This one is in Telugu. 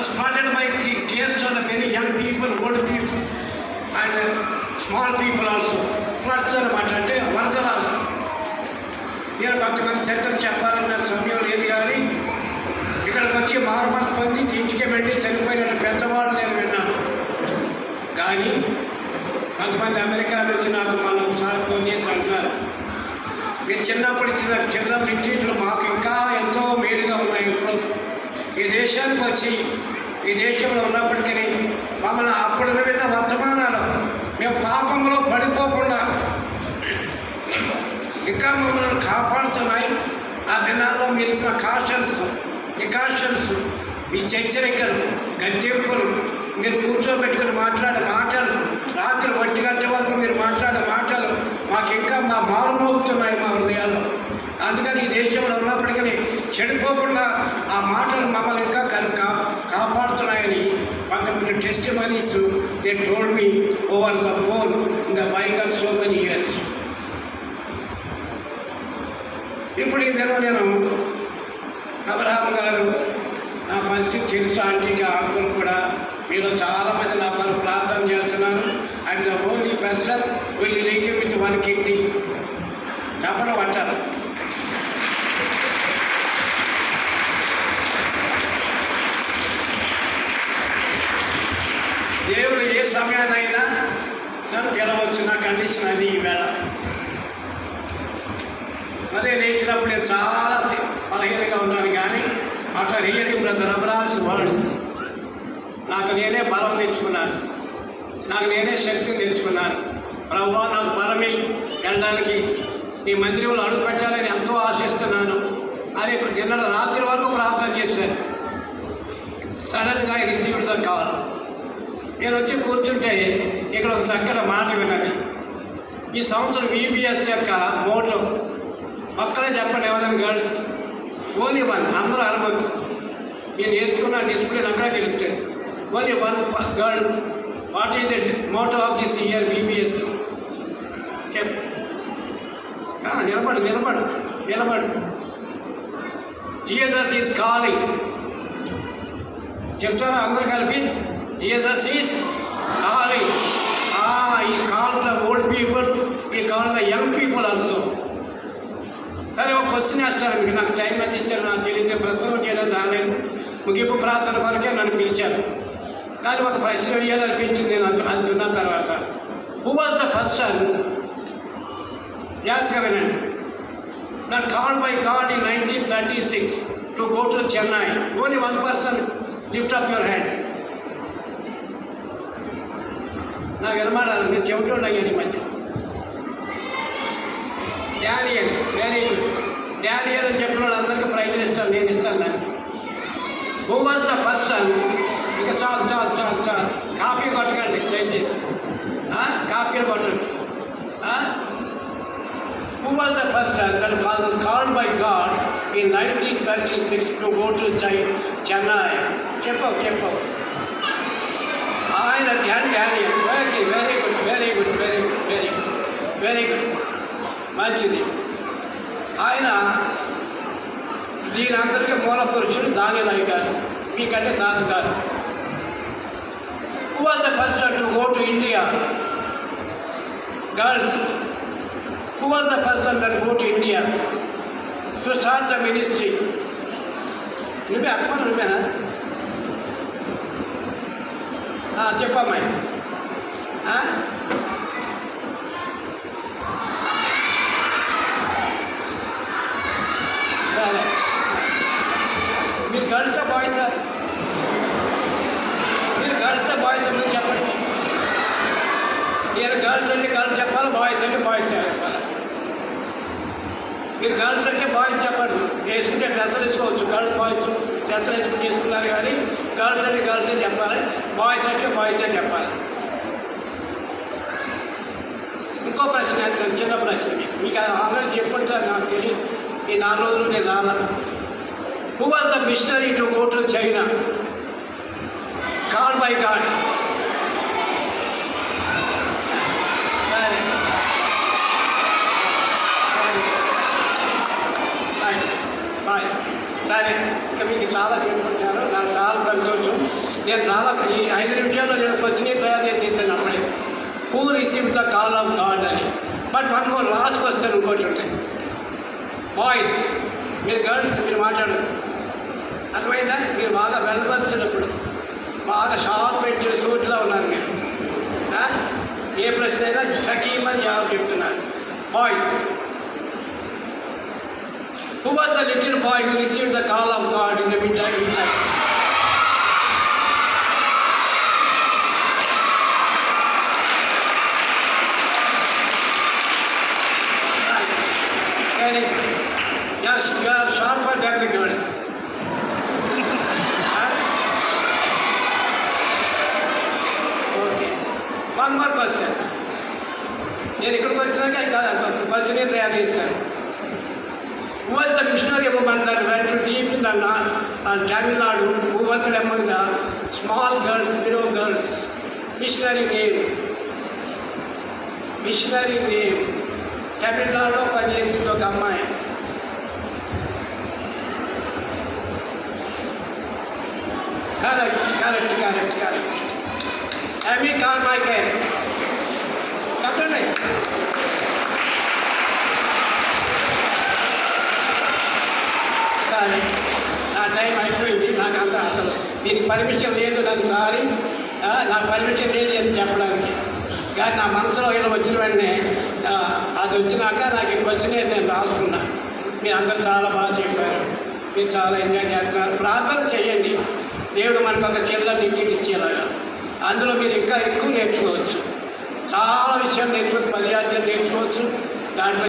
was flooded by tears of the many young people, old people and small people also. Floods అనమాట, అంటే వరదలాగా. నేను కొంతమంది చర్చలు చెప్పాలన్న సమయం లేదు, కానీ ఇక్కడికి వచ్చి మారుమత స్పందించి ఇంటికి వెళ్ళి చనిపోయిన పెద్దవాళ్ళు నేను విన్నాను. కానీ కొంతమంది అమెరికా నుంచి నాకు మనం ఒకసారి ఫోన్ చేసి అంటున్నారు, మీరు చిన్నప్పుడు ఇచ్చిన చిల్డ్రన్ రిట్రీట్లు మాకు ఇంకా ఎంతో మేలుగా ఉన్నాయి. ఇప్పుడు ఈ దేశానికి వచ్చి ఈ దేశంలో ఉన్నప్పటికీ మమ్మల్ని అప్పుడు విన్న వర్తమానాలు మేము పాపంలో పడిపోకుండా ఇంకా మమ్మల్ని కాపాడుతున్నాయి. ఆ దినాల్లో మీరు ఇచ్చిన ప్రికాషన్స్, మీ హెచ్చరికలు, గద్దెంపులు, మీరు కూర్చోబెట్టుకుని మాట్లాడే మాటలు, రాత్రి 1 గంట వరకు మీరు మాట్లాడే మాటలు మాకు ఇంకా మారుమోగుతున్నాయి మా హృదయాల్లో. అందుకని ఈ దేశంలో ఉన్నప్పటికీ చెడిపోకుండా ఆ మాటలు మమ్మల్ని ఇంకా కాపాడుతున్నాయని కొంతమంది testimonies they told me over the phone in the Bible so many years. ఇప్పుడు ఈ దినం నేను అబ్రహాం గారు నా పరిస్థితి తెలుసు, ఆంటీకి అంకుల్ కూడా మీరు చాలామంది నా కొరకు ప్రార్థన చేస్తున్నారు. I'm the only person will live with 1 kidney. చెప్పడం అంటారు. దేవుడు ఏ సమయానైనా నన్ను పిలవచ్చు. నా కండిషన్ అది ఈవేళ. అదే లేచినప్పుడు నేను చాలా బలహీనంగా ఉన్నాను, కానీ అట్లా రియలింగ్ బ్రదర్ అబ్రహామ్స్ వర్డ్స్ నాకు నేనే బలం తెచ్చుకున్నాను, నాకు నేనే శక్తిని తెచ్చుకున్నాను. ప్రభువా నాకు బలమే వెళ్ళడానికి, నీ మందిరంలో అడుగు పెట్టాలని ఎంతో ఆశిస్తున్నాను అని ఇప్పుడు నిన్న రాత్రి వరకు ప్రార్థన చేశాను. సడన్గా రిసీవ్డ్ ద కాల్. నేను వచ్చి కూర్చుంటే ఇక్కడ ఒక చక్కటి మాట విన్నది. ఈ సంవత్సరం VBS యొక్క మోటో ఒక్కరే చెప్పండి, ఎవరైనా గర్ల్స్, ఓన్లీ 1. అందరూ అనుభవం నేను నేర్చుకున్న డిసిప్లిన్ అక్కడే తెలుస్తుంది. Only 1 girl. What is the motto of this year VBS? నిలబడు. Jesus is calling. చెప్తారా అందరూ కలిపి? Jesus is calling. ఈ కాల్ ద ఓల్డ్ పీపుల్, ఈ call the young people also. సరే, ఒక క్వశ్చన్ వేస్తాను మీకు. నాకు టైం అయితే ఇచ్చారు, నాకు తెలియదు, ప్రసంగం చేయడానికి రాలేదు. ముగింపు ప్రార్థన కొరకే నన్ను పిలిచారు, కానీ ఒక ప్రశ్న వేయాలనిపించింది నేను అది విన్న తర్వాత. హూ వాజ్ ద పర్సన్, జాగ్రత్తగా వినండి, that called by God in 1936 to go to Chennai? Only 1 person. Lift up your hand. నాకు వినమాడాలి, నేను చెవిటోళ్ళు అయ్యాను ఈ మధ్య. Daniel, very good. డానియల్ అని చెప్పిన వాళ్ళు అందరికీ ప్రైజ్ ఇస్తాను, నేను ఇస్తాను దానికి. Who was the person? ఇంకా చాలు. కాఫీ కొట్టకండి దయచేసి, కాఫీలు కొట్టండి. Who was the person that was called by God in 1936 to go to Chennai? చెప్పు. ఆయన డానియల్. Very good. మంచిది. ఆయన దీని అందరికీ మూల పురుషుడు దానియేలు గారు, మీకంటే తాత గారు. Who was the person to go to India? Girls, who was the person that go to India to start the ministry? నువ్వేనా? చెప్పమ్మాయి. సరే, మీరు గర్ల్సా బాయ్సా? ముందు చెప్పండి. నేను గర్ల్స్ అంటే గర్ల్స్ చెప్పాలి, బాయ్స్ అంటే బాయ్స్ చెప్పాలి. మీరు గర్ల్స్ అంటే బాయ్స్ చెప్పండి. వేసుకుంటే డ్రెస్సులు వేసుకోవచ్చు, గర్ల్స్ బాయ్స్ డ్రెస్సులు వేసుకుని చేసుకున్నారు, కానీ గర్ల్స్ అంటే గర్ల్స్ అని చెప్పాలి, బాయ్స్ అంటే బాయ్స్ అని చెప్పాలి. ఇంకో ప్రశ్న వేస్తాను, చిన్న ప్రశ్న. మీకు ఆల్రెడీ చెప్పుంటారు, నాకు తెలియదు, ఈ 4 రోజులు నేను రాను. Who was the missionary to go to China called by God? సరే, బాయ్. సరే, ఇక మీకు చాలా చెప్పుకుంటారు, నాకు చాలా సంతోషం. నేను చాలా ఈ 5 నిమిషాల్లో నేను క్వశ్చన్ తయారు చేసి ఇస్తాను అప్పుడే. Who receives the call of God అని. But one more last question ఇంకోటి ఉంటాయి. బాయ్స్, మీరు గర్ల్స్ మీరు మాట్లాడరు, అర్థమైందా? మీరు బాగా వెలపరుచినప్పుడు బాగా షార్ప్ పెట్టిన సూట్లా ఉన్నారు మీరు. ఏ ప్రశ్న అయినా చకీమని జవాబు చెప్తున్నారు. Boys, who was the little boy who received the call of God in the mid night? Yes, you are sharper than the girls. Okay. One more question. నేను ఇక్కడికి వచ్చినాక క్వశ్చన్ తయారు చేశాను. Who was the missionary woman that went to deep in the Tamil Nadu, who worked among the small girls, widow girls? Missionary name. Missionary name. తమిళనాడులో పనిచేసింది ఒక అమ్మాయి. కరెక్ట్. ఎమీ కార్మైకేల్. కట్టండి. సరే, నా టైం అయిపోయింది. నాకు అంత అసలు దీనికి పర్మిషన్ లేదు. నాకు సారీ, నాకు పర్మిషన్ లేదు అని చెప్పడానికి. కానీ నా మనసులో ఇలా వచ్చిన వెంటనే అది వచ్చినాక నాకు ఈ క్వశ్చన్ నేను రాసుకున్నా. మీరు అందరూ చాలా బాగా చెప్పారు, మీరు చాలా ఎంజాయ్ చేస్తున్నారు. ప్రార్థన చేయండి, దేవుడు మనకు ఒక చిల్లని ఇంటికి ఇచ్చేలాగా. అందులో మీరు ఇంకా ఎక్కువ నేర్చుకోవచ్చు. చాలా విషయాలు నేర్చుకోవచ్చు, 10 ఆజ్ఞలు నేర్చుకోవచ్చు. దాంట్లో